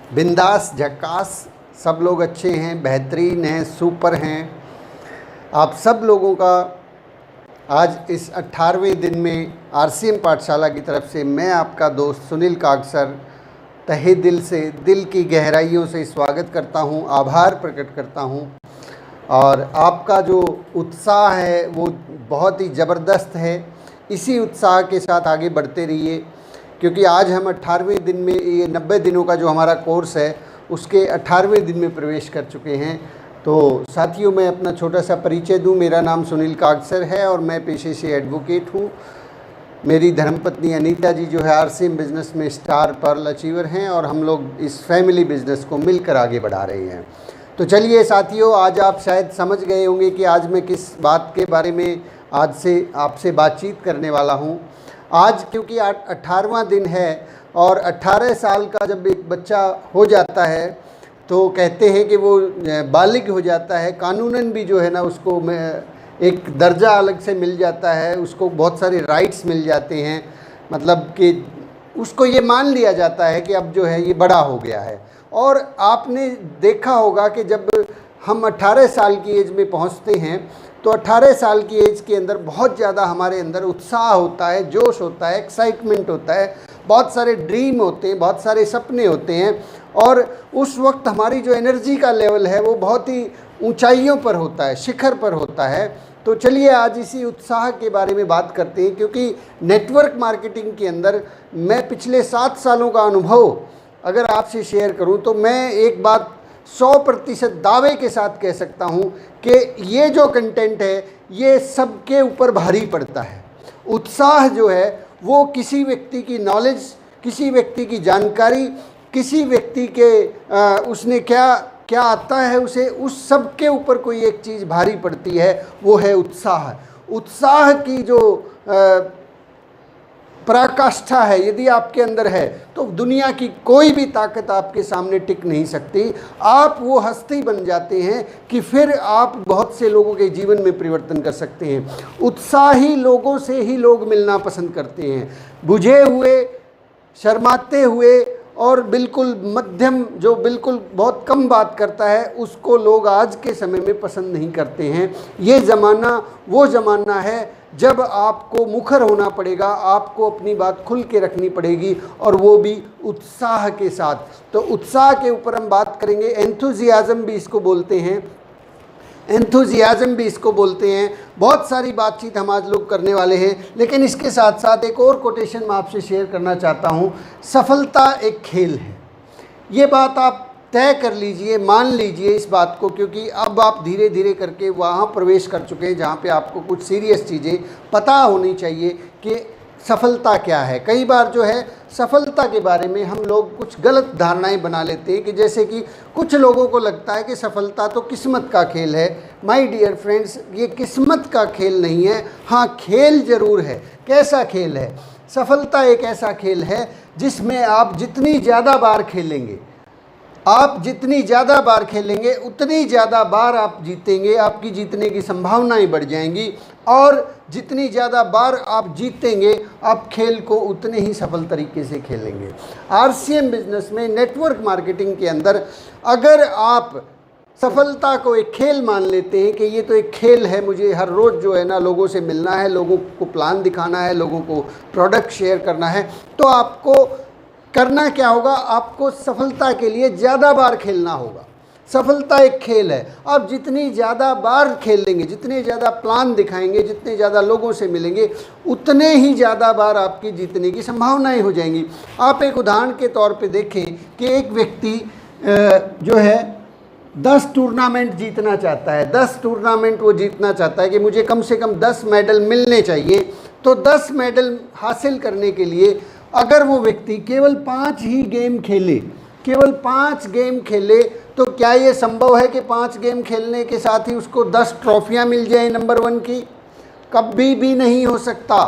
बिंदास झक्कास, सब लोग अच्छे हैं, बेहतरीन हैं, सुपर हैं। आप सब लोगों का आज इस 18वें दिन में आरसीएम पाठशाला की तरफ से मैं आपका दोस्त सुनील कागसर तहे दिल से, दिल की गहराइयों से स्वागत करता हूं, आभार प्रकट करता हूं। और आपका जो उत्साह है वो बहुत ही ज़बरदस्त है। इसी उत्साह के साथ आगे बढ़ते रहिए, क्योंकि आज हम 18वें दिन में, ये 90 दिनों का जो हमारा कोर्स है उसके 18वें दिन में प्रवेश कर चुके हैं। तो साथियों, मैं अपना छोटा सा परिचय दूं। मेरा नाम सुनील कागसर है और मैं पेशे से एडवोकेट हूं। मेरी धर्मपत्नी अनीता जी जो है आरसीएम बिज़नेस में स्टार पर्ल अचीवर हैं और हम लोग इस फैमिली बिज़नेस को मिलकर आगे बढ़ा रहे हैं। तो चलिए साथियों, आज आप शायद समझ गए होंगे कि आज मैं किस बात के बारे में आज से आपसे बातचीत करने वाला हूं। आज क्योंकि 18वां दिन है और 18 साल का जब एक बच्चा हो जाता है तो कहते हैं कि वो बालिग हो जाता है, कानूनन भी जो है ना उसको एक दर्जा अलग से मिल जाता है, उसको बहुत सारे राइट्स मिल जाते हैं। मतलब कि उसको ये मान लिया जाता है कि अब जो है ये बड़ा हो गया है। और आपने देखा होगा कि जब हम 18 साल की एज में पहुंचते हैं तो 18 साल की एज के अंदर बहुत ज़्यादा हमारे अंदर उत्साह होता है, जोश होता है, एक्साइटमेंट होता है, बहुत सारे ड्रीम होते हैं, बहुत सारे सपने होते हैं। और उस वक्त हमारी जो एनर्जी का लेवल है वो बहुत ही ऊंचाइयों पर होता है, शिखर पर होता है। तो चलिए आज इसी उत्साह के बारे में बात करते हैं, क्योंकि नेटवर्क मार्केटिंग के अंदर मैं पिछले 7 सालों का अनुभव अगर आपसे शेयर करूं तो मैं एक बात 100% दावे के साथ कह सकता हूं कि ये जो कंटेंट है ये सबके ऊपर भारी पड़ता है। उत्साह जो है वो किसी व्यक्ति की नॉलेज, किसी व्यक्ति की जानकारी, किसी व्यक्ति के उसने क्या क्या आता है उसे, उस सब के ऊपर कोई एक चीज़ भारी पड़ती है, वो है उत्साह। उत्साह की जो पराकाष्ठा है यदि आपके अंदर है तो दुनिया की कोई भी ताकत आपके सामने टिक नहीं सकती। आप वो हस्ती बन जाते हैं कि फिर आप बहुत से लोगों के जीवन में परिवर्तन कर सकते हैं। उत्साही लोगों से ही लोग मिलना पसंद करते हैं। बुझे हुए, शर्माते हुए और बिल्कुल मध्यम, जो बिल्कुल बहुत कम बात करता है, उसको लोग आज के समय में पसंद नहीं करते हैं। ये ज़माना वो ज़माना है जब आपको मुखर होना पड़ेगा, आपको अपनी बात खुल के रखनी पड़ेगी, और वो भी उत्साह के साथ। तो उत्साह के ऊपर हम बात करेंगे। एंथुजियाज़म भी इसको बोलते हैं, एंथुजियाज़म भी इसको बोलते हैं। बहुत सारी बातचीत हम आज लोग करने वाले हैं, लेकिन इसके साथ साथ एक और कोटेशन मैं आपसे शेयर करना चाहता हूँ। सफलता एक खेल है। ये बात आप तय कर लीजिए, मान लीजिए इस बात को, क्योंकि अब आप धीरे धीरे करके वहाँ प्रवेश कर चुके हैं जहाँ पे आपको कुछ सीरियस चीज़ें पता होनी चाहिए कि सफलता क्या है। कई बार जो है सफलता के बारे में हम लोग कुछ गलत धारणाएं बना लेते हैं, कि जैसे कि कुछ लोगों को लगता है कि सफलता तो किस्मत का खेल है। माय डियर फ्रेंड्स, ये किस्मत का खेल नहीं है। हाँ, खेल ज़रूर है। कैसा खेल है? सफलता एक ऐसा खेल है जिसमें आप जितनी ज़्यादा बार खेलेंगे, आप जितनी ज़्यादा बार खेलेंगे उतनी ज़्यादा बार आप जीतेंगे, आपकी जीतने की संभावनाएं बढ़ जाएंगी। और जितनी ज़्यादा बार आप जीतेंगे, आप खेल को उतने ही सफल तरीके से खेलेंगे। आरसीएम बिजनेस में, नेटवर्क मार्केटिंग के अंदर, अगर आप सफलता को एक खेल मान लेते हैं कि ये तो एक खेल है, मुझे हर रोज़ जो है ना लोगों से मिलना है, लोगों को प्लान दिखाना है, लोगों को प्रोडक्ट शेयर करना है, तो आपको करना क्या होगा? आपको सफलता के लिए ज़्यादा बार खेलना होगा। सफलता एक खेल है। आप जितनी ज़्यादा बार खेल लेंगे, जितने ज़्यादा प्लान दिखाएंगे, जितने ज़्यादा लोगों से मिलेंगे, उतने ही ज़्यादा बार आपकी जीतने की संभावनाएं हो जाएंगी। आप एक उदाहरण के तौर पे देखें कि एक व्यक्ति जो है 10 टूर्नामेंट जीतना चाहता है। 10 टूर्नामेंट वो जीतना चाहता है कि मुझे कम से कम 10 मेडल मिलने चाहिए। तो 10 मेडल हासिल करने के लिए अगर वो व्यक्ति केवल 5 ही गेम खेले, केवल 5 गेम खेले, तो क्या ये संभव है कि 5 गेम खेलने के साथ ही उसको 10 ट्रॉफियाँ मिल जाए नंबर 1 की? कभी भी नहीं हो सकता।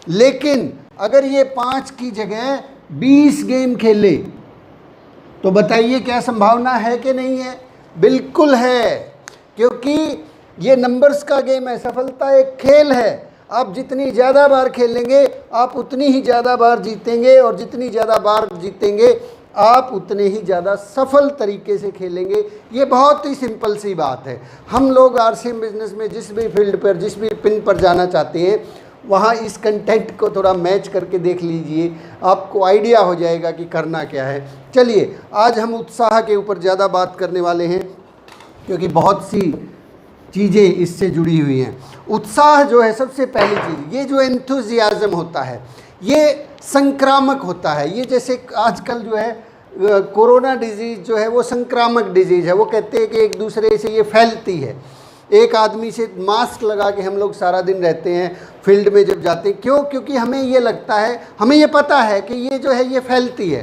लेकिन अगर ये 5 की जगह 20 गेम खेले तो बताइए क्या संभावना है कि नहीं है? बिल्कुल है, क्योंकि ये नंबर्स का गेम है। सफलता एक खेल है। आप जितनी ज़्यादा बार खेलेंगे आप उतनी ही ज़्यादा बार जीतेंगे, और जितनी ज़्यादा बार जीतेंगे आप उतने ही ज़्यादा सफल तरीके से खेलेंगे। ये बहुत ही सिंपल सी बात है। हम लोग आरसीएम बिजनेस में जिस भी फील्ड पर, जिस भी पिन पर जाना चाहते हैं, वहाँ इस कंटेंट को थोड़ा मैच करके देख लीजिए, आपको आइडिया हो जाएगा कि करना क्या है। चलिए, आज हम उत्साह के ऊपर ज़्यादा बात करने वाले हैं, क्योंकि बहुत सी चीज़ें इससे जुड़ी हुई हैं। उत्साह जो है, सबसे पहली चीज़, ये जो एंथुजियाज़म होता है, ये संक्रामक होता है। ये जैसे आजकल जो है कोरोना डिजीज़ जो है वो संक्रामक डिजीज़ है। वो कहते हैं कि एक दूसरे से ये फैलती है। एक आदमी से मास्क लगा के हम लोग सारा दिन रहते हैं फील्ड में जब जाते हैं, क्यों? क्योंकि हमें ये लगता है, हमें ये पता है कि ये जो है ये फैलती है।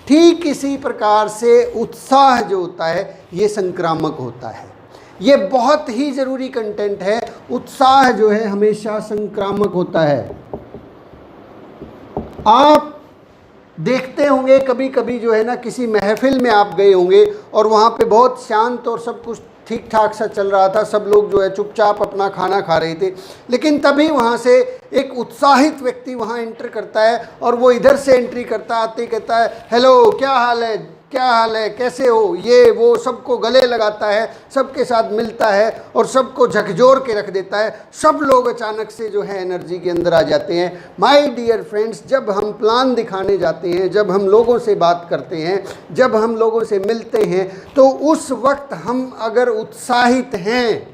ठीक इसी प्रकार से उत्साह जो होता है ये संक्रामक होता है। ये बहुत ही ज़रूरी कंटेंट है। उत्साह जो है हमेशा संक्रामक होता है। आप देखते होंगे कभी कभी जो है ना, किसी महफिल में आप गए होंगे और वहाँ पे बहुत शांत और सब कुछ ठीक ठाक सा चल रहा था, सब लोग जो है चुपचाप अपना खाना खा रहे थे, लेकिन तभी वहाँ से एक उत्साहित व्यक्ति वहाँ एंटर करता है और वो इधर से एंट्री करता आते कहता है, हेलो, क्या हाल है, क्या हाल है, कैसे हो, ये वो, सबको गले लगाता है, सबके साथ मिलता है और सबको झकझोर के रख देता है। सब लोग अचानक से जो है एनर्जी के अंदर आ जाते हैं। माय डियर फ्रेंड्स, जब हम प्लान दिखाने जाते हैं, जब हम लोगों से बात करते हैं, जब हम लोगों से मिलते हैं, तो उस वक्त हम अगर उत्साहित हैं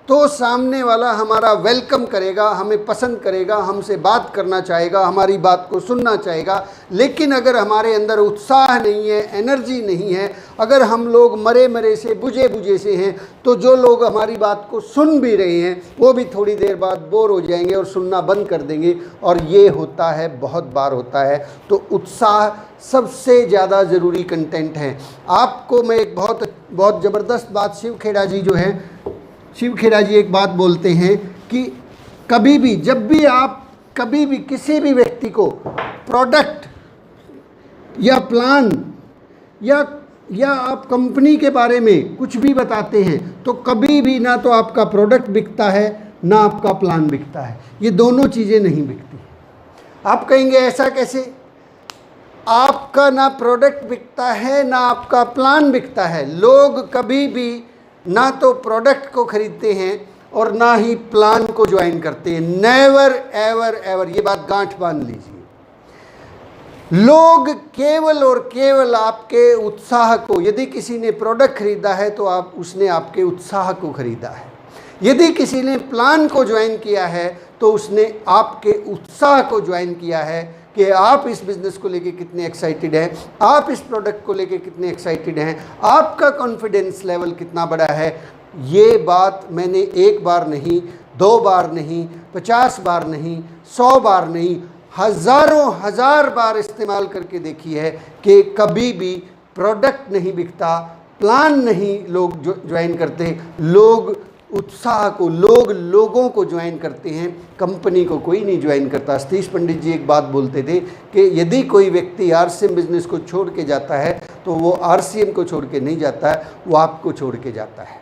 तो सामने वाला हमारा वेलकम करेगा, हमें पसंद करेगा, हमसे बात करना चाहेगा, हमारी बात को सुनना चाहेगा। लेकिन अगर हमारे अंदर उत्साह नहीं है, एनर्जी नहीं है, अगर हम लोग मरे मरे से, बुझे बुझे से हैं, तो जो लोग हमारी बात को सुन भी रहे हैं वो भी थोड़ी देर बाद बोर हो जाएंगे और सुनना बंद कर देंगे। और ये होता है, बहुत बार होता है। तो उत्साह सबसे ज़्यादा ज़रूरी कंटेंट है। आपको मैं एक बहुत ज़बरदस्त बात, शिव खेड़ा जी जो है, शिव खेड़ा जी एक बात बोलते हैं कि कभी भी, जब भी आप कभी भी किसी भी व्यक्ति को प्रोडक्ट या प्लान या आप कंपनी के बारे में कुछ भी बताते हैं, तो कभी भी ना तो आपका प्रोडक्ट बिकता है ना आपका प्लान बिकता है। ये दोनों चीज़ें नहीं बिकती। आप कहेंगे ऐसा कैसे? आपका ना प्रोडक्ट बिकता है ना आपका प्लान बिकता है। लोग कभी भी ना तो प्रोडक्ट को खरीदते हैं और ना ही प्लान को ज्वाइन करते हैं। नेवर एवर एवर, ये बात गांठ बांध लीजिए। लोग केवल और केवल आपके उत्साह को, यदि किसी ने प्रोडक्ट खरीदा है तो उसने आपके उत्साह को खरीदा है। यदि किसी ने प्लान को ज्वाइन किया है तो उसने आपके उत्साह को ज्वाइन किया है कि आप इस बिज़नेस को लेके कितने एक्साइटेड हैं, आप इस प्रोडक्ट को लेके कितने एक्साइटेड हैं, आपका कॉन्फिडेंस लेवल कितना बड़ा है। ये बात मैंने एक बार नहीं, 2 बार नहीं, 50 बार नहीं, 100 बार नहीं, हज़ारों हज़ार बार इस्तेमाल करके देखी है कि कभी भी प्रोडक्ट नहीं बिकता, प्लान नहीं लोग ज्वाइन करते, लोग उत्साह को, लोगों को ज्वाइन करते हैं, कंपनी को कोई नहीं ज्वाइन करता। सतीश पंडित जी एक बात बोलते थे कि यदि कोई व्यक्ति आरसीएम बिजनेस को छोड़ के जाता है तो वो आरसीएम को छोड़ के नहीं जाता है, वो आपको छोड़ के जाता है।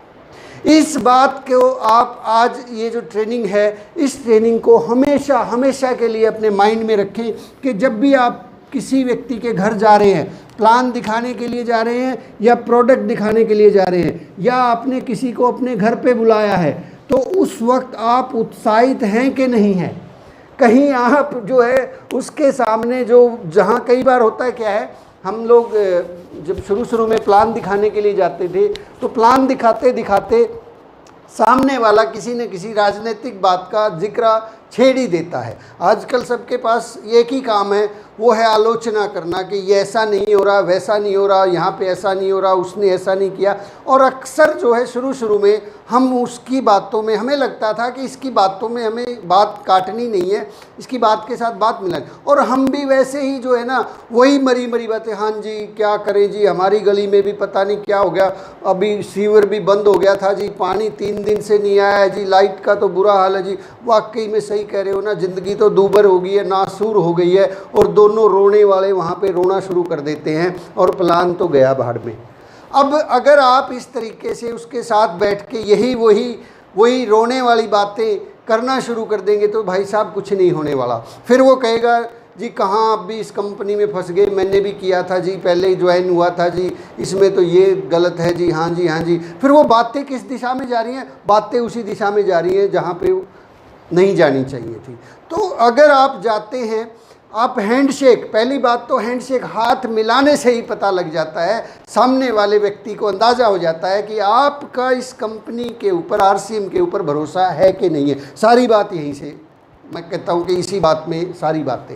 इस बात को आप आज ये जो ट्रेनिंग है, इस ट्रेनिंग को हमेशा हमेशा के लिए अपने माइंड में रखें कि जब भी आप किसी व्यक्ति के घर जा रहे हैं, प्लान दिखाने के लिए जा रहे हैं या प्रोडक्ट दिखाने के लिए जा रहे हैं, या आपने किसी को अपने घर पे बुलाया है, तो उस वक्त आप उत्साहित हैं कि नहीं हैं? कहीं आप जो है उसके सामने जहाँ कई बार होता है क्या है, हम लोग जब शुरू में प्लान दिखाने के लिए जाते थे तो प्लान दिखाते दिखाते सामने वाला किसी न किसी राजनीतिक बात का जिक्र छेड़ ही देता है। आजकल सबके पास एक ही काम है, वो है आलोचना करना कि ये ऐसा नहीं हो रहा, वैसा नहीं हो रहा, यहाँ पे ऐसा नहीं हो रहा, उसने ऐसा नहीं किया। और अक्सर जो है शुरू में हम उसकी बातों में, हमें लगता था कि इसकी बातों में हमें बात काटनी नहीं है, इसकी बात के साथ बात मिला, और हम भी वैसे ही जो है ना वही मरी बातें, हाँ जी क्या करें जी, हमारी गली में भी पता नहीं क्या हो गया, अभी सीवर भी बंद हो गया था जी, पानी 3 दिन से नहीं आया है जी, लाइट का तो बुरा हाल है जी। वाकई में सही कह रहे हो ना, ज़िंदगी तो दूबर हो गई है, नासूर हो गई है, और दोनों रोने वाले वहाँ पे रोना शुरू कर देते हैं और प्लान तो गया भाड़ में। अब अगर आप इस तरीके से उसके साथ बैठ के यही वही रोने वाली बातें करना शुरू कर देंगे तो भाई साहब कुछ नहीं होने वाला। फिर वो कहेगा जी कहाँ आप भी इस कंपनी में फंस गए, मैंने भी किया था जी, पहले ही ज्वाइन हुआ था जी, इसमें तो ये गलत है जी, हाँ जी हाँ जी। फिर वो बातें किस दिशा में जा रही हैं? बातें उसी दिशा में जा रही हैं जहाँ पे नहीं जानी चाहिए थी। तो अगर आप जाते हैं, आप हैंडशेक, पहली बात तो हैंडशेक हाथ मिलाने से ही पता लग जाता है, सामने वाले व्यक्ति को अंदाज़ा हो जाता है कि आपका इस कंपनी के ऊपर, आरसीएम के ऊपर भरोसा है कि नहीं है। सारी बात यहीं से, मैं कहता हूँ कि इसी बात में सारी बातें।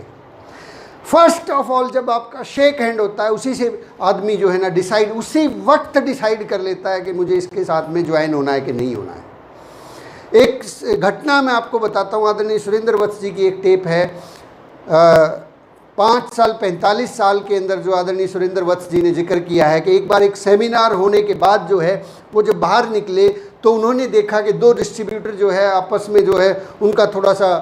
फर्स्ट ऑफ ऑल जब आपका शेक हैंड होता है, उसी से आदमी जो है ना डिसाइड, उसी वक्त डिसाइड कर लेता है कि मुझे इसके साथ में ज्वाइन होना है कि नहीं होना है। एक घटना मैं आपको बताता हूँ, आदरणीय सुरेंद्र वत्स जी की एक टेप है, 5 साल 45 साल के अंदर जो आदरणीय सुरेंद्र वत्स जी ने जिक्र किया है कि एक बार एक सेमिनार होने के बाद जो है वो जब बाहर निकले तो उन्होंने देखा कि 2 डिस्ट्रीब्यूटर जो है आपस में जो है उनका थोड़ा सा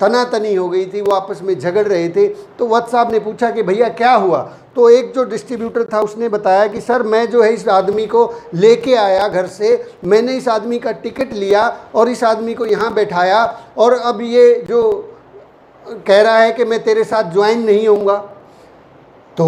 तनातनी हो गई थी, वो आपस में झगड़ रहे थे। तो वत्स साहब ने पूछा कि भैया क्या हुआ? तो एक जो डिस्ट्रीब्यूटर था उसने बताया कि सर मैं जो है इस आदमी को लेके आया घर से, मैंने इस आदमी का टिकट लिया और इस आदमी को यहाँ बैठाया, और अब ये जो कह रहा है कि मैं तेरे साथ ज्वाइन नहीं होऊंगा। तो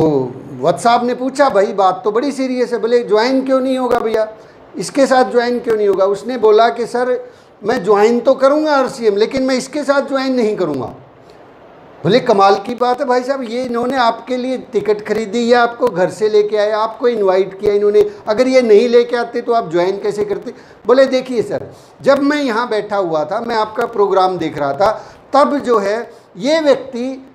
वत्स साहब ने पूछा भाई बात तो बड़ी सीरियस है, बोले ज्वाइन क्यों नहीं होगा भैया, इसके साथ ज्वाइन क्यों नहीं होगा? उसने बोला कि सर मैं ज्वाइन तो करूंगा आरसीएम, लेकिन मैं इसके साथ ज्वाइन नहीं करूंगा। बोले कमाल की बात है भाई साहब, ये इन्होंने आपके लिए टिकट खरीदी या आपको घर से लेके आए, आपको इनवाइट किया इन्होंने, अगर ये नहीं लेके आते तो आप ज्वाइन कैसे करते? बोले देखिए सर, जब मैं यहाँ बैठा हुआ था, मैं आपका प्रोग्राम देख रहा था, तब जो है ये व्यक्ति,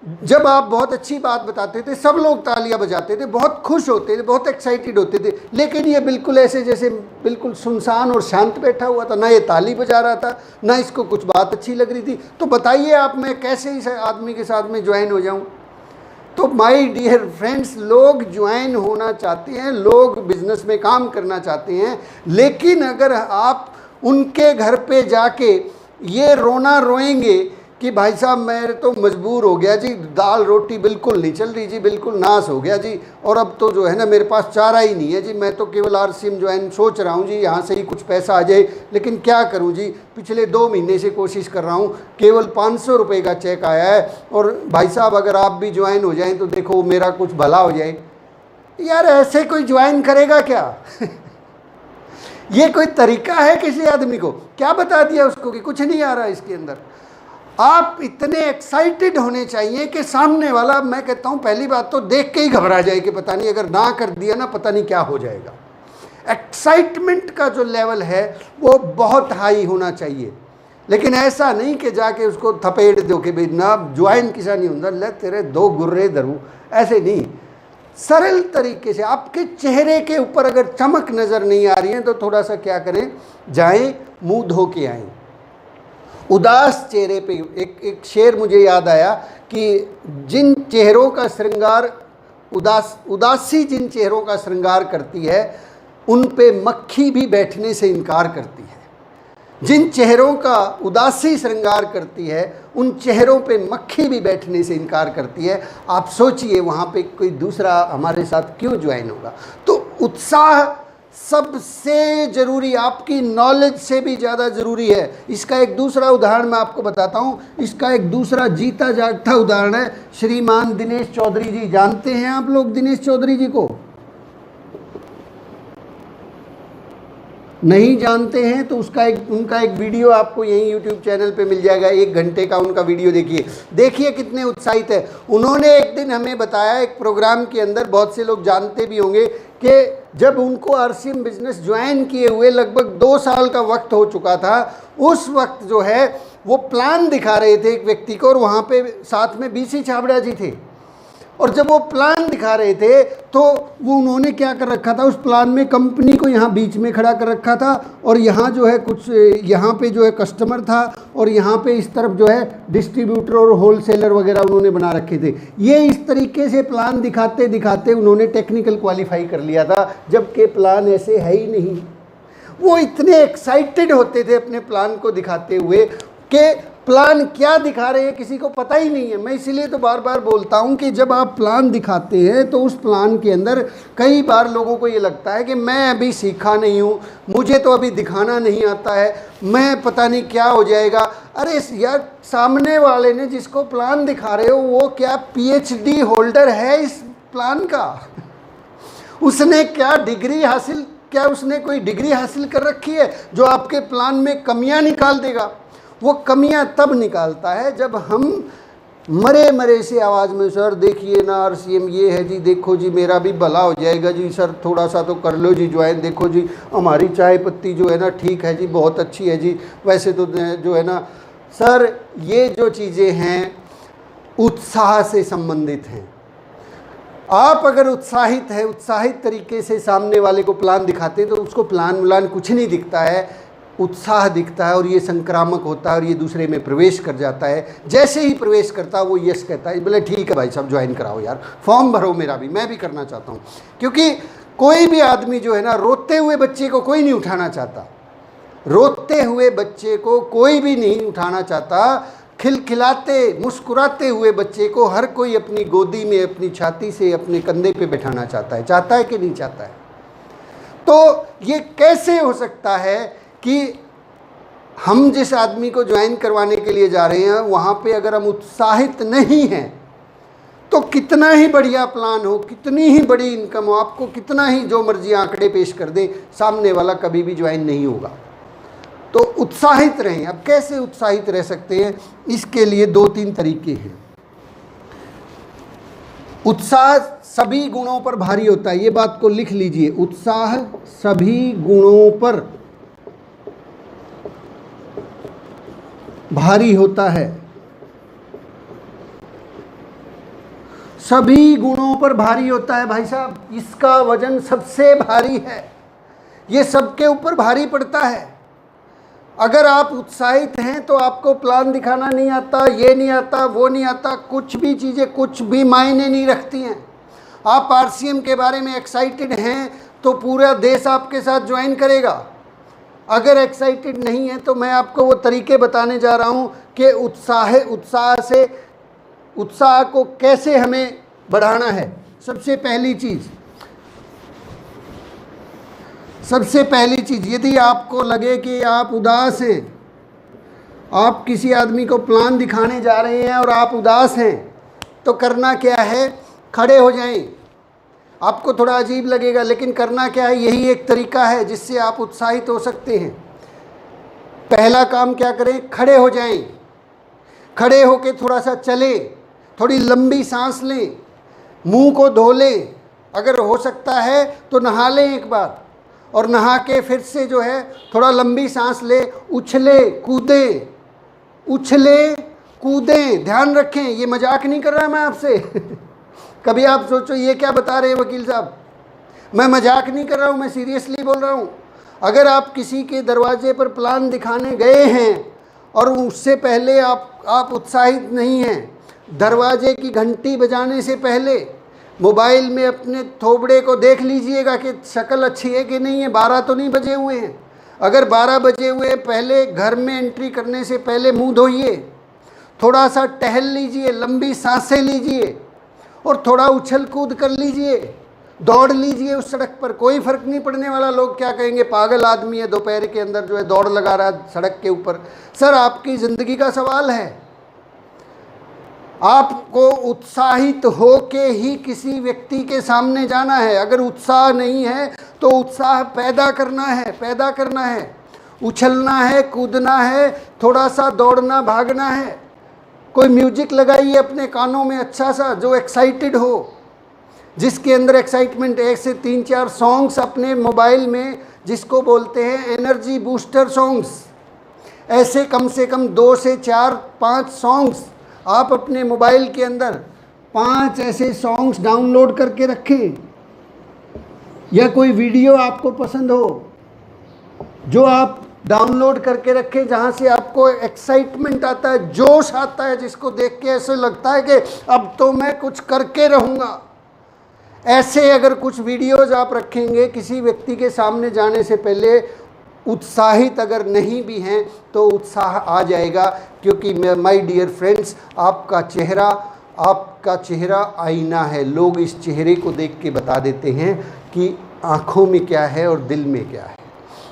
जब आप बहुत अच्छी बात बताते थे सब लोग तालियां बजाते थे, बहुत खुश होते थे, बहुत एक्साइटेड होते थे, लेकिन ये बिल्कुल ऐसे जैसे बिल्कुल सुनसान और शांत बैठा हुआ था, ना ये ताली बजा रहा था, ना इसको कुछ बात अच्छी लग रही थी। तो बताइए आप, मैं कैसे इस आदमी के साथ में ज्वाइन हो जाऊं? तो माय डियर फ्रेंड्स, लोग ज्वाइन होना चाहते हैं, लोग बिजनेस में काम करना चाहते हैं, लेकिन अगर आप उनके घर पे जाके ये रोना रोएंगे कि भाई साहब मैं तो मजबूर हो गया जी, दाल रोटी बिल्कुल नहीं चल रही जी, बिल्कुल नाश हो गया जी, और अब तो जो है ना मेरे पास चारा ही नहीं है जी, मैं तो केवल आरसीएम ज्वाइन सोच रहा हूँ जी, यहाँ से ही कुछ पैसा आ जाए, लेकिन क्या करूँ जी, पिछले 2 महीने से कोशिश कर रहा हूँ, केवल 500 रुपये का चेक आया है, और भाई साहब अगर आप भी ज्वाइन हो जाएँ तो देखो मेरा कुछ भला हो जाए। यार ऐसे कोई ज्वाइन करेगा क्या? ये कोई तरीका है किसी आदमी को? क्या बता दिया उसको कि कुछ नहीं आ रहा इसके अंदर? आप इतने एक्साइटेड होने चाहिए कि सामने वाला, मैं कहता हूँ पहली बात तो देख के ही घबरा जाए कि पता नहीं अगर ना कर दिया ना पता नहीं क्या हो जाएगा। एक्साइटमेंट का जो लेवल है वो बहुत हाई होना चाहिए, लेकिन ऐसा नहीं कि जाके उसको थपेड़ दो कि भाई ना ज्वाइन किसा नहीं होता, ले तेरे 2 गुर्रे धरूं, ऐसे नहीं। सरल तरीके से, आपके चेहरे के ऊपर अगर चमक नज़र नहीं आ रही है तो थोड़ा सा क्या करें, जाएं मुंह धो के आएँ। उदास चेहरे पे एक शेर मुझे याद आया कि जिन चेहरों का श्रृंगार, उदासी जिन चेहरों का श्रृंगार करती है उन पे मक्खी भी बैठने से इनकार करती है। जिन चेहरों का उदासी श्रृंगार करती है उन चेहरों पे मक्खी भी बैठने से इनकार करती है। आप सोचिए वहाँ पे कोई दूसरा हमारे साथ क्यों ज्वाइन होगा? तो उत्साह सबसे ज़रूरी, आपकी नॉलेज से भी ज़्यादा ज़रूरी है। इसका एक दूसरा उदाहरण मैं आपको बताता हूँ, इसका एक दूसरा जीता जागता उदाहरण है श्रीमान दिनेश चौधरी जी। जानते हैं आप लोग दिनेश चौधरी जी को? नहीं जानते हैं तो उनका एक वीडियो आपको यहीं YouTube चैनल पे मिल जाएगा, 1 घंटे का उनका वीडियो देखिए कितने उत्साहित है। उन्होंने एक दिन हमें बताया एक प्रोग्राम के अंदर, बहुत से लोग जानते भी होंगे कि जब उनको आरसीएम बिजनेस ज्वाइन किए हुए लगभग 2 साल का वक्त हो चुका था, उस वक्त जो है वो प्लान दिखा रहे थे एक व्यक्ति को, और वहाँ पे साथ में बीसी छाबड़ा जी थे। और जब वो प्लान दिखा रहे थे तो वो उन्होंने क्या कर रखा था, उस प्लान में कंपनी को यहाँ बीच में खड़ा कर रखा था, और यहाँ जो है कुछ यहाँ पे जो है कस्टमर था, और यहाँ पे इस तरफ जो है डिस्ट्रीब्यूटर और होलसेलर वगैरह उन्होंने बना रखे थे। ये इस तरीके से प्लान दिखाते दिखाते उन्होंने टेक्निकल क्वालिफाई कर लिया था, जबकि प्लान ऐसे है ही नहीं। वो इतने एक्साइटेड होते थे अपने प्लान को दिखाते हुए कि प्लान क्या दिखा रहे हैं किसी को पता ही नहीं है। मैं इसीलिए तो बार बार बोलता हूं कि जब आप प्लान दिखाते हैं तो उस प्लान के अंदर कई बार लोगों को ये लगता है कि मैं अभी सीखा नहीं हूं, मुझे तो अभी दिखाना नहीं आता है, मैं पता नहीं क्या हो जाएगा। अरे यार, सामने वाले ने जिसको प्लान दिखा रहे हो वो क्या PhD होल्डर है इस प्लान का? उसने क्या डिग्री हासिल, क्या उसने कोई डिग्री हासिल कर रखी है जो आपके प्लान में कमियां निकाल देगा? वो कमियां तब निकालता है जब हम मरे मरे से आवाज़ में, सर देखिए ना RCM ये है जी, देखो जी मेरा भी भला हो जाएगा जी, सर थोड़ा सा तो कर लो जी ज्वाइन, देखो जी हमारी चाय पत्ती जो है ना ठीक है जी, बहुत अच्छी है जी, वैसे तो जो है ना सर, ये जो चीज़ें हैं उत्साह से संबंधित हैं। आप अगर उत्साहित है, उत्साहित तरीके से सामने वाले को प्लान दिखाते हैं तो उसको प्लान कुछ नहीं दिखता है, उत्साह दिखता है और ये संक्रामक होता है और ये दूसरे में प्रवेश कर जाता है। जैसे ही प्रवेश करता है वो यस कहता है, बोले ठीक है भाई साहब ज्वाइन कराओ यार, फॉर्म भरो मेरा भी, मैं भी करना चाहता हूँ। क्योंकि कोई भी आदमी जो है ना, रोते हुए बच्चे को कोई नहीं उठाना चाहता, रोते हुए बच्चे को कोई भी नहीं उठाना चाहता। खिलखिलाते मुस्कुराते हुए बच्चे को हर कोई अपनी गोदी में, अपनी छाती से, अपने कंधे पे बैठाना चाहता है कि नहीं चाहता है? तो ये कैसे हो सकता है कि हम जिस आदमी को ज्वाइन करवाने के लिए जा रहे हैं वहाँ पे अगर हम उत्साहित नहीं हैं तो कितना ही बढ़िया प्लान हो, कितनी ही बड़ी इनकम हो, आपको कितना ही जो मर्जी आंकड़े पेश कर दे, सामने वाला कभी भी ज्वाइन नहीं होगा। तो उत्साहित रहें। अब कैसे उत्साहित रह सकते हैं? इसके लिए 2-3 तरीके हैं। उत्साह सभी गुणों पर भारी होता है, ये बात को लिख लीजिए। उत्साह सभी गुणों पर भारी होता है, सभी गुणों पर भारी होता है भाई साहब। इसका वजन सबसे भारी है, ये सबके ऊपर भारी पड़ता है। अगर आप उत्साहित हैं तो आपको प्लान दिखाना नहीं आता, ये नहीं आता, वो नहीं आता, कुछ भी चीज़ें कुछ भी मायने नहीं रखती हैं। आप RCM के बारे में एक्साइटेड हैं तो पूरा देश आपके साथ ज्वाइन करेगा। अगर एक्साइटेड नहीं है तो मैं आपको वो तरीके बताने जा रहा हूँ कि उत्साह को कैसे हमें बढ़ाना है। सबसे पहली चीज़, यदि आपको लगे कि आप उदास हैं, आप किसी आदमी को प्लान दिखाने जा रहे हैं और आप उदास हैं, तो करना क्या है? खड़े हो जाएं। आपको थोड़ा अजीब लगेगा लेकिन करना क्या है? यही एक तरीका है जिससे आप उत्साहित हो सकते हैं। पहला काम क्या करें? खड़े हो जाएं। खड़े होके थोड़ा सा चलें, थोड़ी लंबी सांस लें, मुंह को धो लें, अगर हो सकता है तो नहा लें एक बार, और नहा के फिर से जो है थोड़ा लंबी सांस ले, उछले कूदें। ध्यान रखें, ये मजाक नहीं कर रहा मैं आपसे कभी आप सोचो ये क्या बता रहे हैं वकील साहब, मैं मजाक नहीं कर रहा हूँ, मैं सीरियसली बोल रहा हूँ। अगर आप किसी के दरवाजे पर प्लान दिखाने गए हैं और उससे पहले आप उत्साहित नहीं हैं, दरवाजे की घंटी बजाने से पहले मोबाइल में अपने थोबड़े को देख लीजिएगा कि शक्ल अच्छी है कि नहीं है, 12 तो नहीं बजे हुए हैं। अगर 12 बजे हुए, पहले घर में एंट्री करने से पहले मुंह धोइए, थोड़ा सा टहल लीजिए, लंबी सांसें लीजिए और थोड़ा उछल कूद कर लीजिए, दौड़ लीजिए उस सड़क पर। कोई फ़र्क नहीं पड़ने वाला, लोग क्या कहेंगे, पागल आदमी है दोपहर के अंदर जो है दौड़ लगा रहा है सड़क के ऊपर। सर, आपकी ज़िंदगी का सवाल है, आपको उत्साहित होके ही किसी व्यक्ति के सामने जाना है। अगर उत्साह नहीं है तो उत्साह पैदा करना है, उछलना है, कूदना है, थोड़ा सा दौड़ना भागना है। कोई म्यूजिक लगाइए अपने कानों में अच्छा सा, जो एक्साइटेड हो, जिसके अंदर एक्साइटमेंट, 1 से 3-4 सॉन्ग्स अपने मोबाइल में, जिसको बोलते हैं एनर्जी बूस्टर सॉन्ग्स, ऐसे कम से कम 2 से 4-5 सॉन्ग्स आप अपने मोबाइल के अंदर 5 ऐसे सॉन्ग्स डाउनलोड करके रखें। या कोई वीडियो आपको पसंद हो जो आप डाउनलोड करके रखें, जहाँ से आपको एक्साइटमेंट आता है, जोश आता है, जिसको देख के ऐसे लगता है कि अब तो मैं कुछ करके रहूँगा। ऐसे अगर कुछ वीडियोज़ आप रखेंगे, किसी व्यक्ति के सामने जाने से पहले उत्साहित अगर नहीं भी हैं तो उत्साह आ जाएगा, क्योंकि माय डियर फ्रेंड्स, आपका चेहरा आईना है। लोग इस चेहरे को देख के बता देते हैं कि आँखों में क्या है और दिल में क्या है।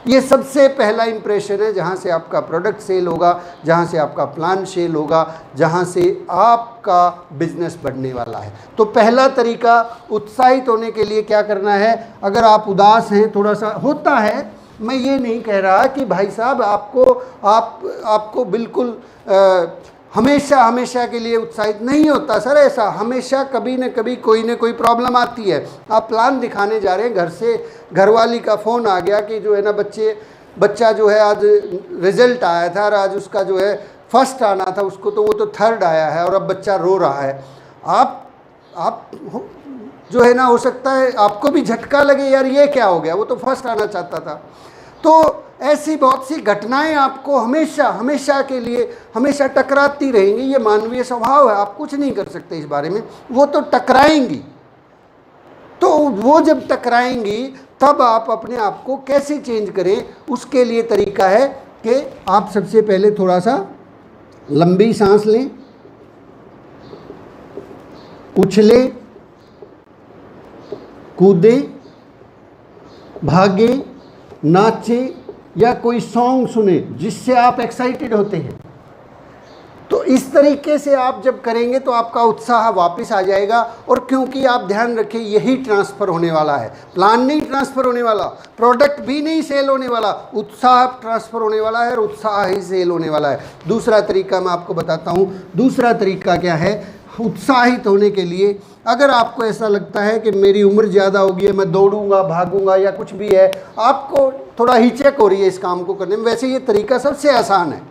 ये सबसे पहला इंप्रेशन है, जहाँ से आपका प्रोडक्ट सेल होगा, जहाँ से आपका प्लान सेल होगा, जहाँ से आपका बिजनेस बढ़ने वाला है। तो पहला तरीका उत्साहित होने के लिए क्या करना है, अगर आप उदास हैं, थोड़ा सा होता है, मैं ये नहीं कह रहा कि भाई साहब आपको बिल्कुल हमेशा के लिए उत्साहित नहीं होता सर। ऐसा हमेशा कभी न कभी कोई न कोई प्रॉब्लम आती है। आप प्लान दिखाने जा रहे हैं, घर से घरवाली का फ़ोन आ गया कि जो है ना बच्चा जो है आज रिज़ल्ट आया था और आज उसका जो है फर्स्ट आना था उसको, तो वो तो थर्ड आया है और अब बच्चा रो रहा है। आप जो है ना, हो सकता है आपको भी झटका लगे, यार ये क्या हो गया, वो तो फर्स्ट आना चाहता था। तो ऐसी बहुत सी घटनाएं आपको हमेशा के लिए हमेशा टकराती रहेंगी। ये मानवीय स्वभाव है, आप कुछ नहीं कर सकते इस बारे में। वो तो टकराएंगी, तो वो जब टकराएंगी तब आप अपने आप को कैसे चेंज करें, उसके लिए तरीका है कि आप सबसे पहले थोड़ा सा लंबी सांस लें, उछले, कूदे, भागे, नाचे या कोई सॉन्ग सुने जिससे आप एक्साइटेड होते हैं। तो इस तरीके से आप जब करेंगे तो आपका उत्साह वापस आ जाएगा। और क्योंकि आप ध्यान रखें, यही ट्रांसफ़र होने वाला है, प्लान नहीं ट्रांसफ़र होने वाला, प्रोडक्ट भी नहीं सेल होने वाला, उत्साह ट्रांसफ़र होने वाला है और उत्साह ही सेल होने वाला है। दूसरा तरीका मैं आपको बताता हूँ। दूसरा तरीका क्या है उत्साहित होने के लिए? अगर आपको ऐसा लगता है कि मेरी उम्र ज़्यादा हो गई है, मैं दौड़ूंगा, भागूंगा या कुछ भी है, आपको थोड़ा हिचक हो रही है इस काम को करने में, वैसे ये तरीका सबसे आसान है।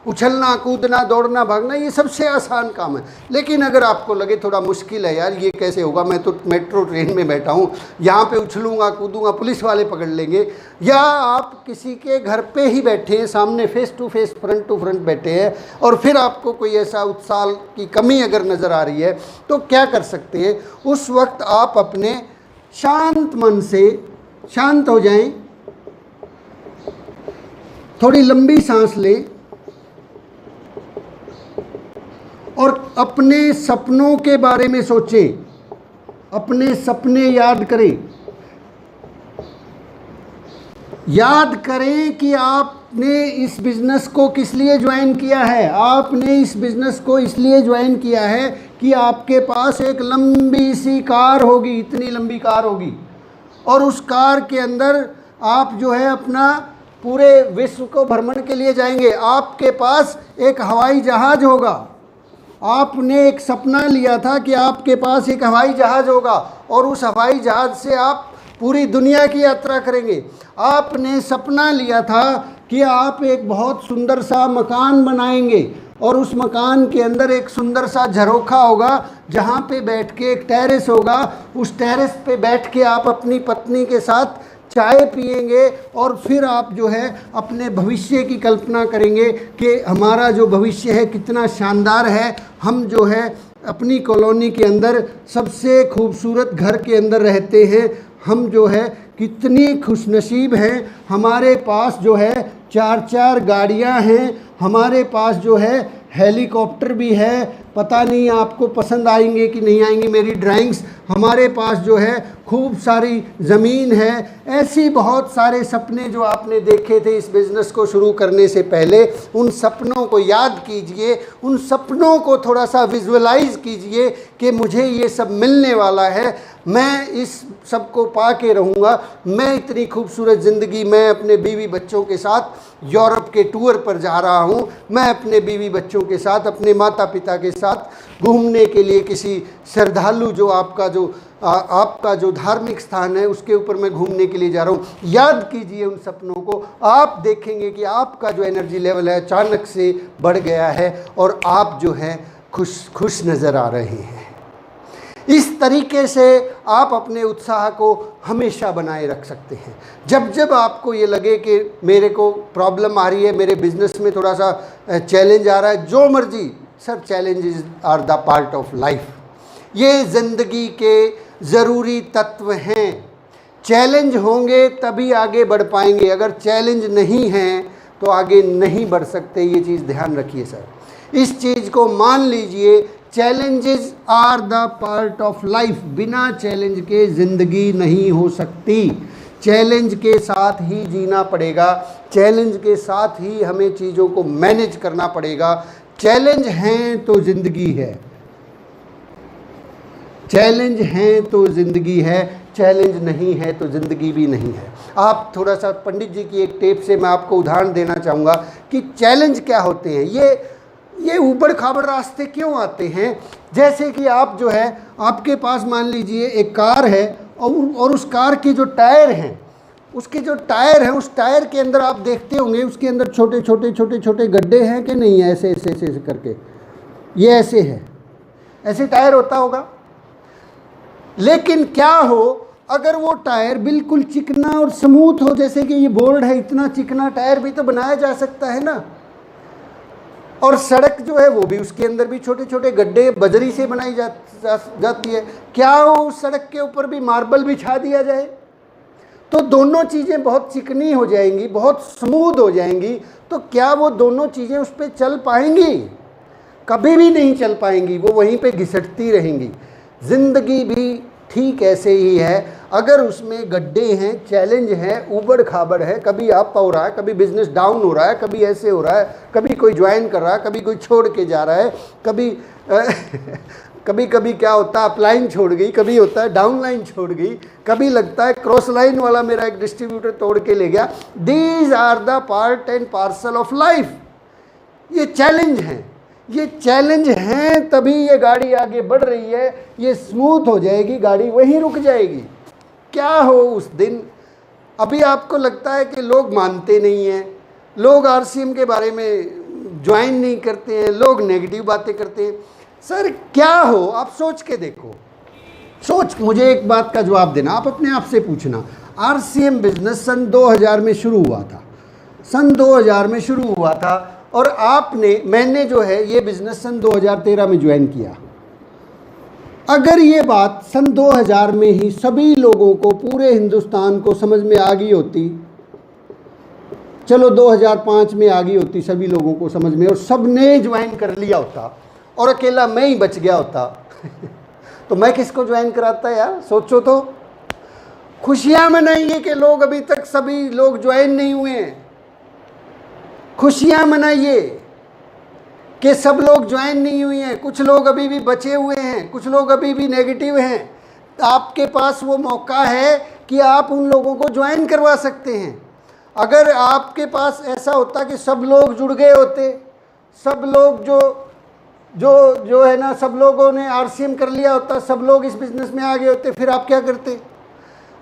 उछलना, कूदना, दौड़ना, भागना, ये सबसे आसान काम है। लेकिन अगर आपको लगे थोड़ा मुश्किल है, यार ये कैसे होगा, मैं तो मेट्रो ट्रेन में बैठा हूँ, यहाँ पे उछलूँगा, कूदूँगा, पुलिस वाले पकड़ लेंगे, या आप किसी के घर पे ही बैठे हैं, सामने face to face, front to front बैठे हैं, और फिर आपको कोई ऐसा उत्साह की कमी अगर नज़र आ रही है, तो क्या कर सकते हैं? उस वक्त आप अपने शांत मन से शांत हो जाएं, थोड़ी लंबी सांस लें और अपने सपनों के बारे में सोचें, अपने सपने याद करें। याद करें कि आपने इस बिज़नेस को किस लिए ज्वाइन किया है। आपने इस बिज़नेस को इसलिए ज्वाइन किया है कि आपके पास एक लंबी सी कार होगी, इतनी लंबी कार होगी, और उस कार के अंदर आप जो है अपना पूरे विश्व को भ्रमण के लिए जाएंगे। आपके पास एक हवाई जहाज़ होगा। आपने एक सपना लिया था कि आपके पास एक हवाई जहाज़ होगा और उस हवाई जहाज़ से आप पूरी दुनिया की यात्रा करेंगे। आपने सपना लिया था कि आप एक बहुत सुंदर सा मकान बनाएंगे और उस मकान के अंदर एक सुंदर सा झरोखा होगा जहाँ पे बैठ के, एक टेरेस होगा, उस टेरेस पे बैठ के आप अपनी पत्नी के साथ चाय पिएंगे और फिर आप जो है अपने भविष्य की कल्पना करेंगे कि हमारा जो भविष्य है कितना शानदार है। हम जो है अपनी कॉलोनी के अंदर सबसे खूबसूरत घर के अंदर रहते हैं। हम जो है कितनी खुशनसीब हैं, हमारे पास जो है 4-4 गाड़ियां हैं, हमारे पास जो है हेलीकॉप्टर भी है। पता नहीं आपको पसंद आएंगे कि नहीं आएंगी मेरी ड्राइंग्स। हमारे पास जो है खूब सारी ज़मीन है। ऐसी बहुत सारे सपने जो आपने देखे थे इस बिज़नेस को शुरू करने से पहले, उन सपनों को याद कीजिए, उन सपनों को थोड़ा सा विजुअलाइज कीजिए कि मुझे ये सब मिलने वाला है, मैं इस सब को पा के रहूँगा, मैं इतनी खूबसूरत ज़िंदगी, मैं अपने बीवी बच्चों के साथ यूरोप के टूर पर जा रहा हूँ, मैं अपने बीवी बच्चों के साथ, अपने माता पिता के साथ घूमने के लिए किसी श्रद्धालु जो आपका जो धार्मिक स्थान है उसके ऊपर मैं घूमने के लिए जा रहा हूँ। याद कीजिए उन सपनों को, आप देखेंगे कि आपका जो एनर्जी लेवल है अचानक से बढ़ गया है और आप जो है खुश नज़र आ रहे हैं। इस तरीके से आप अपने उत्साह को हमेशा बनाए रख सकते हैं। जब जब आपको ये लगे कि मेरे को प्रॉब्लम आ रही है, मेरे बिजनेस में थोड़ा सा चैलेंज आ रहा है, जो मर्जी, सब challenges are the part of life. ये ज़िंदगी के ज़रूरी तत्व हैं। चैलेंज होंगे तभी आगे बढ़ पाएंगे, अगर चैलेंज नहीं है तो आगे नहीं बढ़ सकते। ये चीज़ ध्यान रखिए सर, इस चीज़ को मान लीजिए। Challenges are the part of life, बिना चैलेंज के ज़िंदगी नहीं हो सकती। चैलेंज के साथ ही जीना पड़ेगा, चैलेंज के साथ ही हमें चीज़ों को मैनेज करना पड़ेगा। चैलेंज हैं तो ज़िंदगी है, चैलेंज हैं तो ज़िंदगी है, चैलेंज नहीं है तो ज़िंदगी भी नहीं है। आप थोड़ा सा पंडित जी की एक टेप से मैं आपको उदाहरण देना चाहूँगा कि चैलेंज क्या होते हैं। ये ऊबड़ खाबड़ रास्ते क्यों आते हैं। जैसे कि आप जो है, आपके पास मान लीजिए एक कार है और उस कार के जो टायर हैं, उसके जो टायर हैं, उस टायर के अंदर आप देखते होंगे उसके अंदर छोटे छोटे छोटे छोटे गड्ढे हैं कि नहीं है, ऐसे ऐसे ऐसे करके ये ऐसे है, ऐसे टायर होता होगा। लेकिन क्या हो अगर वो टायर बिल्कुल चिकना और स्मूथ हो, जैसे कि ये बोर्ड है, इतना चिकना टायर भी तो बनाया जा सकता है ना। और सड़क जो है वो भी, उसके अंदर भी छोटे छोटे गड्ढे बजरी से बनाई जाती है। क्या हो उस सड़क के ऊपर भी मार्बल बिछा दिया जाए तो दोनों चीज़ें बहुत चिकनी हो जाएंगी, बहुत स्मूथ हो जाएंगी। तो क्या वो दोनों चीज़ें उस पर चल पाएंगी? कभी भी नहीं चल पाएंगी, वो वहीं पे घिसटती रहेंगी। ज़िंदगी भी ठीक ऐसे ही है, अगर उसमें गड्ढे हैं, चैलेंज है, ऊबड़ खाबड़ है, कभी अप हो रहा है, कभी बिजनेस डाउन हो रहा है, कभी ऐसे हो रहा है, कभी कोई ज्वाइन कर रहा है, कभी कोई छोड़ के जा रहा है, कभी कभी कभी क्या होता है अप लाइन छोड़ गई, कभी होता है डाउन लाइन छोड़ गई, कभी लगता है क्रॉस लाइन वाला मेरा एक डिस्ट्रीब्यूटर तोड़ के ले गया। These are the part and parcel of life. ये चैलेंज हैं, ये चैलेंज हैं तभी ये गाड़ी आगे बढ़ रही है। ये स्मूथ हो जाएगी गाड़ी, वहीं रुक जाएगी। क्या हो उस दिन, अभी आपको लगता है कि लोग मानते नहीं हैं, लोग आरसीएम के बारे में ज्वाइन नहीं करते हैं, लोग नेगेटिव बातें करते हैं। सर क्या हो, आप सोच के देखो, मुझे एक बात का जवाब देना, आप अपने आप से पूछना। आरसीएम बिजनेस सन 2000 में शुरू हुआ था, सन 2000 में शुरू हुआ था और मैंने जो है ये बिज़नेस सन 2013 में ज्वाइन किया। अगर ये बात सन 2000 में ही सभी लोगों को, पूरे हिंदुस्तान को समझ में आ गई होती, चलो 2005 में आ गई होती सभी लोगों को समझ में, और सब ने ज्वाइन कर लिया होता और अकेला मैं ही बच गया होता तो मैं किसको ज्वाइन कराता यार, सोचो तो। खुशियाँ मनाइए कि लोग अभी तक सभी लोग ज्वाइन नहीं हुए हैं, खुशियाँ मनाइए कि सब लोग ज्वाइन नहीं हुए हैं, कुछ लोग अभी भी बचे हुए हैं, कुछ लोग अभी भी नेगेटिव हैं। आपके पास वो मौका है कि आप उन लोगों को ज्वाइन करवा सकते हैं। अगर आपके पास ऐसा होता कि सब लोग जुड़ गए होते, सब लोग जो है ना, सब लोगों ने आरसीएम कर लिया होता, सब लोग इस बिज़नेस में आ गए होते, फिर आप क्या करते?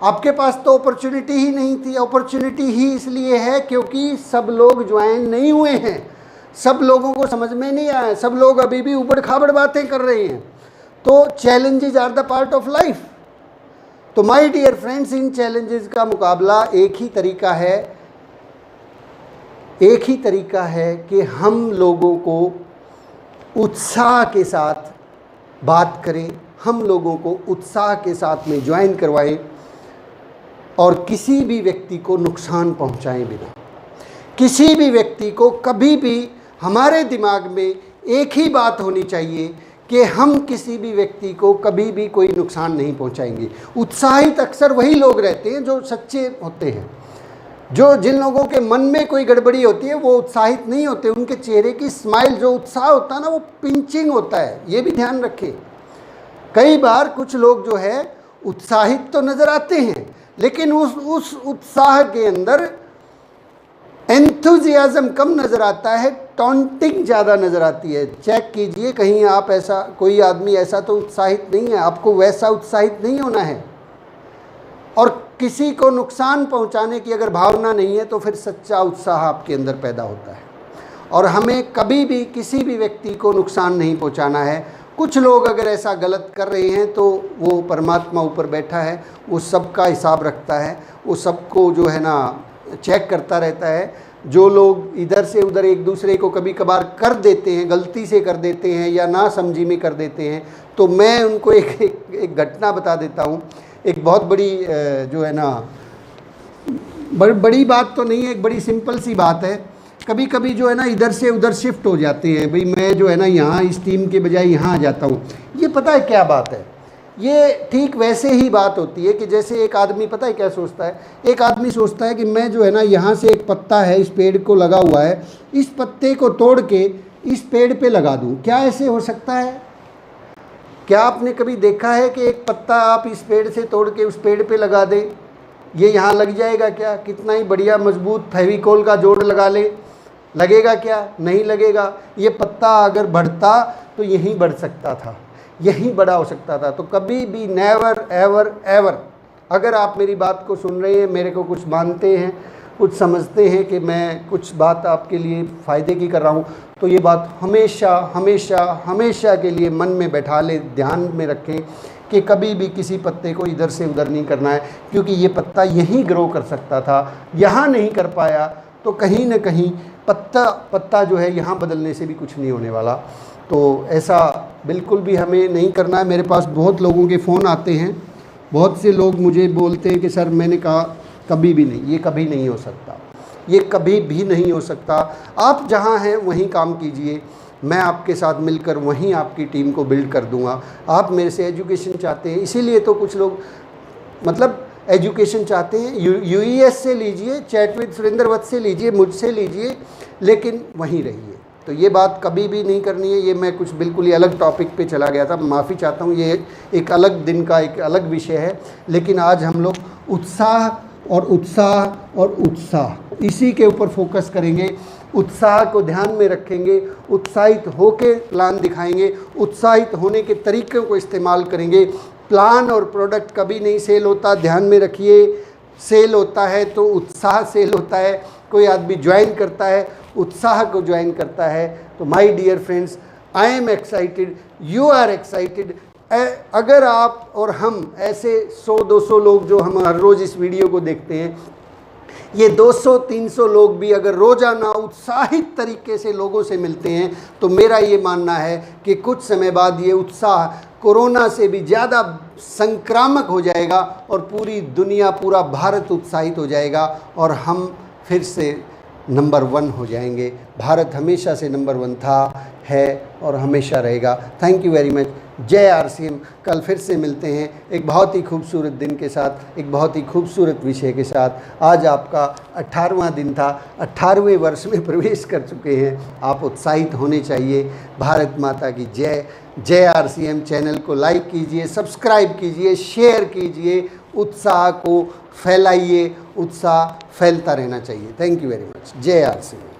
आपके पास तो अपॉर्चुनिटी ही नहीं थी। अपॉर्चुनिटी ही इसलिए है क्योंकि सब लोग ज्वाइन नहीं हुए हैं, सब लोगों को समझ में नहीं आया, सब लोग अभी भी ऊबड़ खाबड़ बातें कर रहे हैं। तो challenges are the part of life. तो माय डियर फ्रेंड्स, इन चैलेंजेस का मुकाबला एक ही तरीका है कि हम लोगों को उत्साह के साथ बात करें, हम लोगों को उत्साह के साथ में ज्वाइन करवाएं और किसी भी व्यक्ति को नुकसान पहुंचाएं बिना। किसी भी व्यक्ति को कभी भी, हमारे दिमाग में एक ही बात होनी चाहिए कि हम किसी भी व्यक्ति को कभी भी कोई नुकसान नहीं पहुंचाएंगे। उत्साहित अक्सर वही लोग रहते हैं जो सच्चे होते हैं। जिन लोगों के मन में कोई गड़बड़ी होती है वो उत्साहित नहीं होते। उनके चेहरे की स्माइल, जो उत्साह होता है ना, वो पिंचिंग होता है, ये भी ध्यान रखें। कई बार कुछ लोग जो है उत्साहित तो नज़र आते हैं लेकिन उस उत्साह के अंदर एंथुजियाज्म कम नज़र आता है, टॉन्टिंग ज़्यादा नज़र आती है। चेक कीजिए कहीं आप ऐसा, कोई आदमी ऐसा तो उत्साहित नहीं है, आपको वैसा उत्साहित नहीं होना है। और किसी को नुकसान पहुंचाने की अगर भावना नहीं है तो फिर सच्चा उत्साह आपके अंदर पैदा होता है। और हमें कभी भी किसी भी व्यक्ति को नुकसान नहीं पहुंचाना है। कुछ लोग अगर ऐसा गलत कर रहे हैं तो वो परमात्मा ऊपर बैठा है, वो सबका हिसाब रखता है, वो सबको जो है ना चेक करता रहता है। जो लोग इधर से उधर एक दूसरे को कभी कभार कर देते हैं, गलती से कर देते हैं या ना समझी में कर देते हैं, तो मैं उनको एक घटना बता देता हूँ। एक बहुत बड़ी जो है ना, बड़ी बात तो नहीं है, एक बड़ी सिंपल सी बात है। कभी कभी जो है ना इधर से उधर शिफ्ट हो जाते हैं, भाई मैं जो है ना यहाँ इस टीम के बजाय यहाँ आ जाता हूँ। ये पता है क्या बात है, ये ठीक वैसे ही बात होती है कि जैसे एक आदमी, पता है क्या सोचता है, एक आदमी सोचता है कि मैं जो है ना यहाँ से एक पत्ता है इस पेड़ को लगा हुआ है, इस पत्ते को तोड़ के इस पेड़ पे लगा दूँ। क्या ऐसे हो सकता है? क्या आपने कभी देखा है कि एक पत्ता आप इस पेड़ से तोड़ के उस पेड़ पे लगा दें, ये यहाँ लग जाएगा क्या? कितना ही बढ़िया मजबूत फेविकोल का जोड़ लगा ले, लगेगा क्या? नहीं लगेगा। ये पत्ता अगर बढ़ता तो यहीं बढ़ सकता था, यहीं बड़ा हो सकता था। तो कभी भी नेवर एवर एवर, अगर आप मेरी बात को सुन रहे हैं, मेरे को कुछ मानते हैं, कुछ समझते हैं कि मैं कुछ बात आपके लिए फ़ायदे की कर रहा हूँ, तो ये बात हमेशा हमेशा हमेशा के लिए मन में बैठा ले, ध्यान में रखें कि कभी भी किसी पत्ते को इधर से उधर नहीं करना है, क्योंकि ये पत्ता यहीं ग्रो कर सकता था, यहाँ नहीं कर पाया तो कहीं न कहीं पत्ता जो है यहाँ बदलने से भी कुछ नहीं होने वाला। तो ऐसा बिल्कुल भी हमें नहीं करना है। मेरे पास बहुत लोगों के फ़ोन आते हैं, बहुत से लोग मुझे बोलते हैं कि सर मैंने कहा कभी भी नहीं, ये कभी नहीं हो सकता, ये कभी भी नहीं हो सकता। आप जहाँ हैं वहीं काम कीजिए, मैं आपके साथ मिलकर वहीं आपकी टीम को बिल्ड कर दूंगा। आप मेरे से एजुकेशन चाहते हैं, इसीलिए तो कुछ लोग मतलब एजुकेशन चाहते हैं, UES से लीजिए, चैट विद सुरेंद्र वत्स से लीजिए, मुझसे लीजिए, लेकिन वहीं रहिए। तो ये बात कभी भी नहीं करनी है। ये मैं कुछ बिल्कुल ही अलग टॉपिक पे चला गया था, माफ़ी चाहता हूँ, ये एक अलग दिन का एक अलग विषय है। लेकिन आज हम लोग उत्साह और उत्साह और उत्साह, इसी के ऊपर फोकस करेंगे। उत्साह को ध्यान में रखेंगे, उत्साहित होके प्लान दिखाएंगे, उत्साहित होने के तरीक़ों को इस्तेमाल करेंगे। प्लान और प्रोडक्ट कभी नहीं सेल होता, ध्यान में रखिए। सेल होता है तो उत्साह सेल होता है, कोई आदमी ज्वाइन करता है, उत्साह को ज्वाइन करता है। तो my dear friends, I am excited, you are excited. अगर आप और हम ऐसे 100-200 लोग जो हम हर रोज़ इस वीडियो को देखते हैं, ये 200-300 लोग भी अगर रोज़ाना उत्साहित तरीके से लोगों से मिलते हैं, तो मेरा ये मानना है कि कुछ समय बाद ये उत्साह कोरोना से भी ज़्यादा संक्रामक हो जाएगा और पूरी दुनिया, पूरा भारत उत्साहित हो जाएगा और हम फिर से नंबर 1 हो जाएंगे। भारत हमेशा से नंबर 1 था, है और हमेशा रहेगा। Thank you very much. जय RCM। कल फिर से मिलते हैं एक बहुत ही खूबसूरत दिन के साथ, एक बहुत ही खूबसूरत विषय के साथ। आज आपका 18वां दिन था, 18वें वर्ष में प्रवेश कर चुके हैं। आप उत्साहित होने चाहिए। भारत माता की जय। जय RCM। चैनल को लाइक कीजिए, सब्सक्राइब कीजिए, शेयर कीजिए, उत्साह को फैलाइए, उत्साह फैलता रहना चाहिए। Thank you very much. जय RCM।